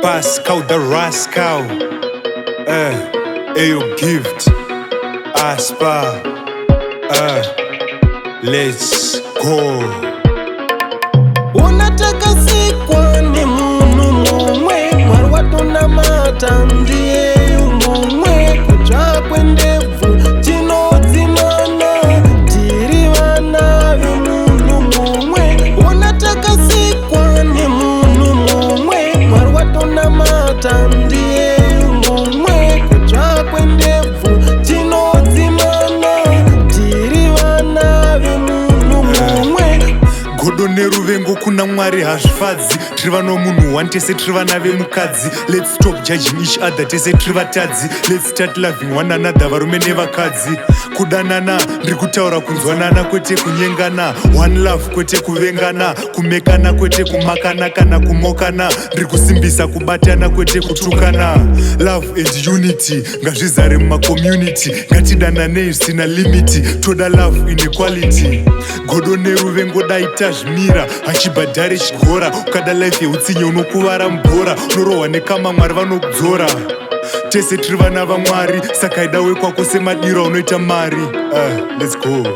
Pascal the rascal. Ayo gift. Aspa. Let's go. Unataka sikwa ni munu mumwe Marwatu na mata ndiye umumwe Kutsva Kwendebvu chino dzimana Tiriwana vimunu mumwe Unataka sikwa ni munu mumwe Marwatu na mata ndiye umumwe Kutsva Kwendebvu chino dzimana Tiriwana vimunu mumwe Godo neruvengo kuna Mwari hazvifadzi. Tiri vano munhu one tese tiri vana vemukadzi. Let's stop judging each other tese tiri vatadzi. Let's start loving one another varume nevakadzi. Kudanana ndiri kutaura kunzwanana kwete kunyengana. One love kwete kuvengana. Kumekana kwete kumakana kana kumokana. Ndiri kusimbisa kubatana kwete kutukana. Love and unity ngazvizare mumakommunity. Ngatidananei zvisina limiti. Toda love inequality. Godo neruvengo daita zvimira hachibhadhare chigora. Ukada life yeutsinye unokuvara mubhora. Unorohwa nekama Mwari vanokudzora. Tese tiri vana vaMwari saka ida wekwako semadira unoita mari. Let's go.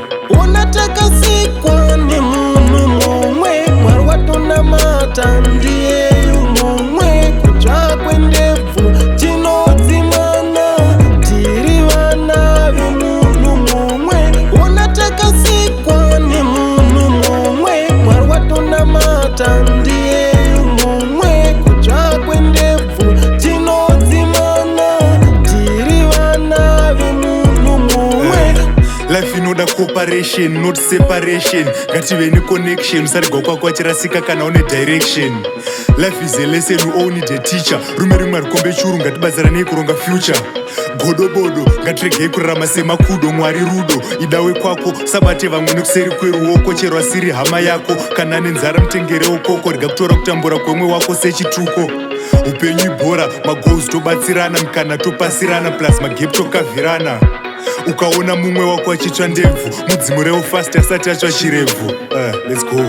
Unataka sikwa ni munu mumwe Marwatu na mata ndiye umumwe Kutsva Kwendebvu chino dzimana Tiri vana vemunu mumwe Unataka sikwa ni munu mumwe Marwatu na mata ndiye umumwe Kutsva Kwendebvu chino dzimana Tiri vana vemunu mumwe Life inoda cooperation not separation. Ngative ne connection usarigwa kwako achirasika kana une direction. Life is a lesson, you all need a teacher. Rume rimwe rikombe churu ngatibazirane kuronga future. Godobodo ngatiregei kurarama semakudo. Mwari rudo idawe kwako sabate vamwe nekuseri kweruoko. Chero asiri hama yako kana nenzara mutengere ukoko. Rega kutora kutambura kwemwe wako sechituko. Upenyu ibhora magoals tobatsirana mukana topasirana plus magep tokavhirana. Ukaona mumwe wako achitsva ndebvu mudzimurewo fast asati atsva chirevhu. Let's go.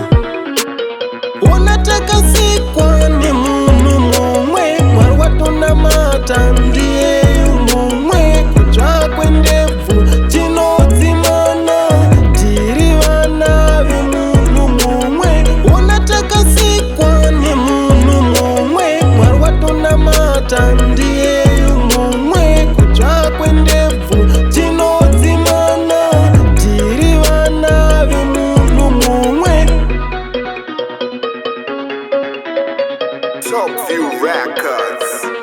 Unataka sikwa ni munu mumwe Marwatu na mata ndiye umumwe Kutsva Kwendebvu chino dzimana Tiri vana vemunu mumwe Unataka sikwa ni munu mumwe Marwatu na mata ndiye umumwe Kutsva Kwendebvu chino dzimana Tiri vana vemunu mumwe Top View Records.